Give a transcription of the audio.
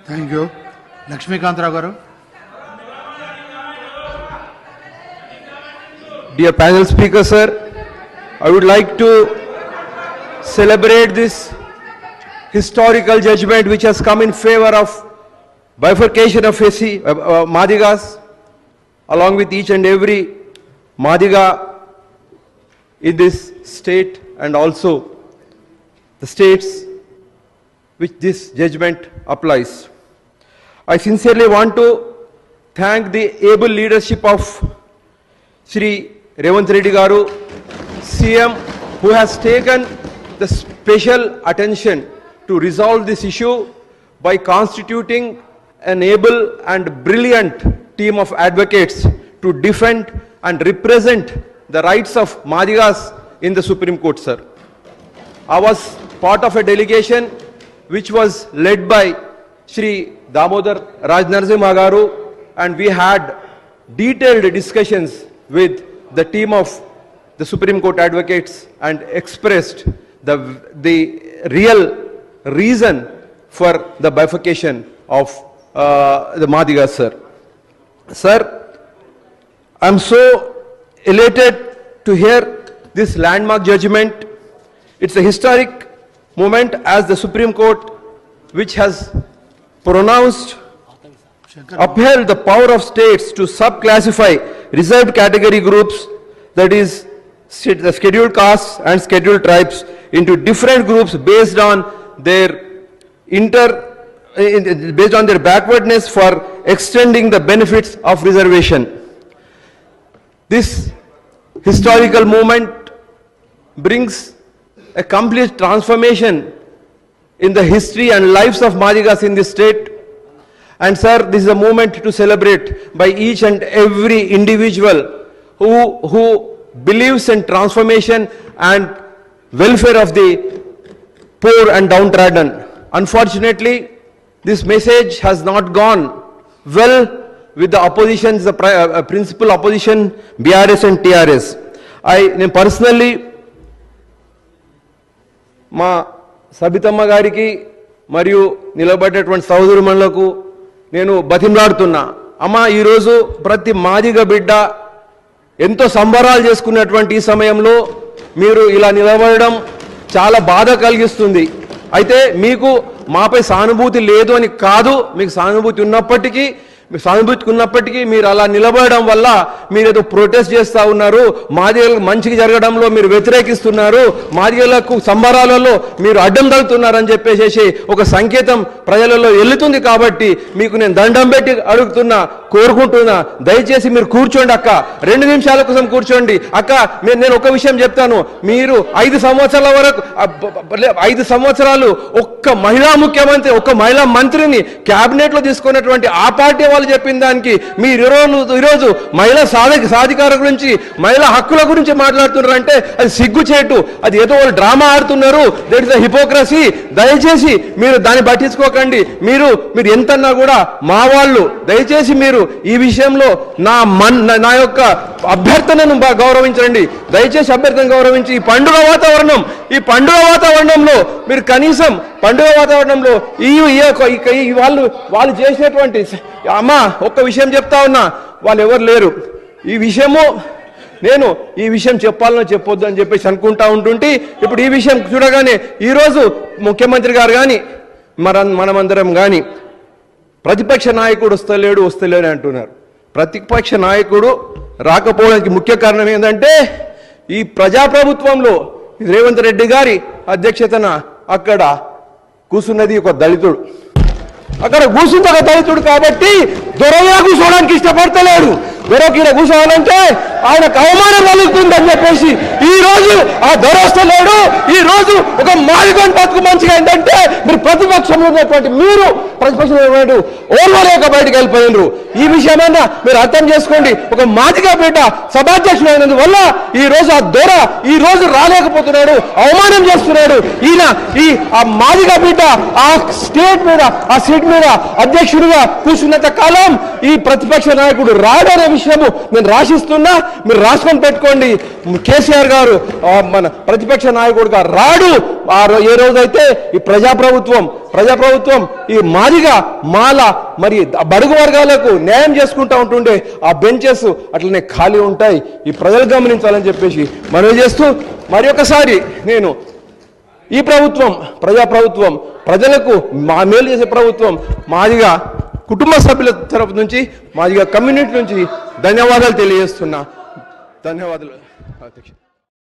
Thank you. Lakshmikantha Rao గారు. Dear panel speaker, sir, I would like to celebrate this historical judgment which has come in favor of bifurcation of SC Madigas, along with each and every Madiga in this state and also the states which this judgment applies. I sincerely want to thank the able leadership of Shri Revanth Reddy Garu, CM, who has taken the special attention to resolve this issue by constituting an able and brilliant team of advocates to defend and represent the rights of Madigas in the Supreme Court, sir. I was part of a delegation which was led by Shri Damodar Raj Narasimha Garu, and we had detailed discussions with the team of the Supreme Court advocates and expressed the real reason for the bifurcation of the Madigas, sir. Sir, I'm so elated to hear this landmark judgment. It's a historic moment as the Supreme Court, which has pronounced, upheld the power of states to subclassify reserved category groups, that is the scheduled castes and scheduled tribes, into different groups based on their backwardness for extending the benefits of reservation. This historical movement brings a complete transformation in the history and lives of Madigas in this state. And sir, this is a moment to celebrate by each and every individual who believes in transformation and welfare of the poor and downtrodden. Unfortunately, this message has not gone well with the opposition, the principal opposition, BRS and TRS. I personally, మా సబితమ్మ గారికి మరియు నిలబడేటువంటి సహోదరుమణులకు నేను బతిమలాడుతున్నా, అమ్మ ఈరోజు ప్రతి మాదిగ బిడ్డ ఎంతో సంబరాలు చేసుకున్నటువంటి ఈ సమయంలో మీరు ఇలా నిలబడడం చాలా బాధ కలిగిస్తుంది. అయితే మీకు మాపై సానుభూతి లేదు అని కాదు, మీకు సానుభూతి ఉన్నప్పటికీ మీరు అలా నిలబడడం వల్ల మీరు ఏదో ప్రొటెస్ట్ చేస్తూ ఉన్నారు, మాదిగలకు మంచిగా జరగడంలో మీరు వ్యతిరేకిస్తున్నారు, మాదిగలకు సంబరాలలో మీరు అడ్డం తగులుతున్నారని చెప్పేసి ఒక సంకేతం ప్రజలలో వెళ్తుంది. కాబట్టి మీకు నేను దండం పెట్టి అడుగుతున్నా, కోరుకుంటున్నా, దయచేసి మీరు కూర్చోండి అక్క, 2 నిమిషాల కోసం కూర్చోండి అక్క. నేను ఒక విషయం చెప్తాను, మీరు 5 సంవత్సరాల వరకు 5 సంవత్సరాలు ఒక్క మహిళా ముఖ్యమంత్రి, ఒక్క మహిళా మంత్రిని క్యాబినెట్ లో తీసుకున్నటువంటి ఆ పార్టీ వాళ్ళు చెప్పిన దానికి మీరు ఈరోజు మహిళా సాధికార గురించి, మహిళా హక్కుల గురించి మాట్లాడుతున్నారంటే అది సిగ్గుచేటు, అది ఏదో వాళ్ళు డ్రామా ఆడుతున్నారు. That is a hypocrisy. దయచేసి మీరు దాన్ని పట్టించుకోకండి. మీరు ఎంతన్నా కూడా మా వాళ్ళు, దయచేసి మీరు ఈ విషయంలో నా యొక్క అభ్యర్థనను గౌరవించండి. దయచేసి అభ్యర్థన గౌరవించి ఈ పండుగ వాతావరణంలో మీరు కనీసం పండుగ వాతావరణంలో వాళ్ళు చేసినటువంటి, అమ్మా ఒక్క విషయం చెప్తా ఉన్నా, వాళ్ళు ఎవరు లేరు ఈ విషయము. నేను ఈ విషయం చెప్పాలనో చెప్పొద్దు అని చెప్పేసి అనుకుంటా ఉంటుంటే, ఇప్పుడు ఈ విషయం చూడగానే ఈరోజు ముఖ్యమంత్రి గారు కానీ మనమందరం కానీ ప్రతిపక్ష నాయకుడు వస్తలేడు అంటున్నారు. ప్రతిపక్ష నాయకుడు రాకపోవడానికి ముఖ్య కారణం ఏంటంటే, ఈ ప్రజాప్రభుత్వంలో రేవంత్ రెడ్డి గారి అధ్యక్షతన అక్కడ కూర్చున్నది ఒక దళితుడు. అక్కడ కూర్చుంది ఒక దళితుడు కాబట్టి దొరగా కూర్చోవడానికి ఇష్టపడతలేడు. దొరకీడ కూర్చోవాలంటే ఆయనకు అవమానం కలుగుతుందని చెప్పేసి ఈ రోజు ఆ దొర వస్తలేడు. ఈ రోజు ఒక మాదిగోని బతుకు మంచిగా ఏంటంటే, మీరు ప్రతిపక్షంలో ఉన్నటువంటి మీరు ప్రతిపక్షంలో ఓర్వలేక బయటకు వెళ్ళిపోయినరు. ఈ విషయమైనా మీరు అర్థం చేసుకోండి. ఒక మాదిగా బిడ్డ సభాధ్యక్షుడు అయినందువల్ల ఈ రోజు ఆ దొర ఈ రోజు రాలేకపోతున్నాడు, అవమానం చేస్తున్నాడు. ఈయన ఆ మాదిగా బిడ్డ ఆ స్టేట్ మీద, ఆ సీట్ మీద అధ్యక్షుడిగా కూర్చున్నంత కాలం ఈ ప్రతిపక్ష నాయకుడు రాడనే విషయము నేను రాసిస్తున్నా. మీరు రాసుకొని పెట్టుకోండి. కేసీఆర్ గారు మన ప్రతిపక్ష నాయకుడుగా రాడు. ఏ రోజైతే ఈ ప్రజాప్రభుత్వం ఈ మాదిగా మాల మరి బడుగు వర్గాలకు న్యాయం చేసుకుంటూ ఉంటుండే ఆ బెంచెస్ అట్లనే ఖాళీ ఉంటాయి. ఈ ప్రజలు గమనించాలని చెప్పేసి మనవి చేస్తూ మరి ఒకసారి నేను ఈ ప్రజాప్రభుత్వం ప్రజలకు మేలు చేసే ప్రభుత్వం మాదిగా కుటుంబ సభ్యుల తరపు నుంచి మాదిగా కమ్యూనిటీ నుంచి ధన్యవాదాలు తెలియజేస్తున్నా. ధన్యవాదాలు అధ్యక్ష.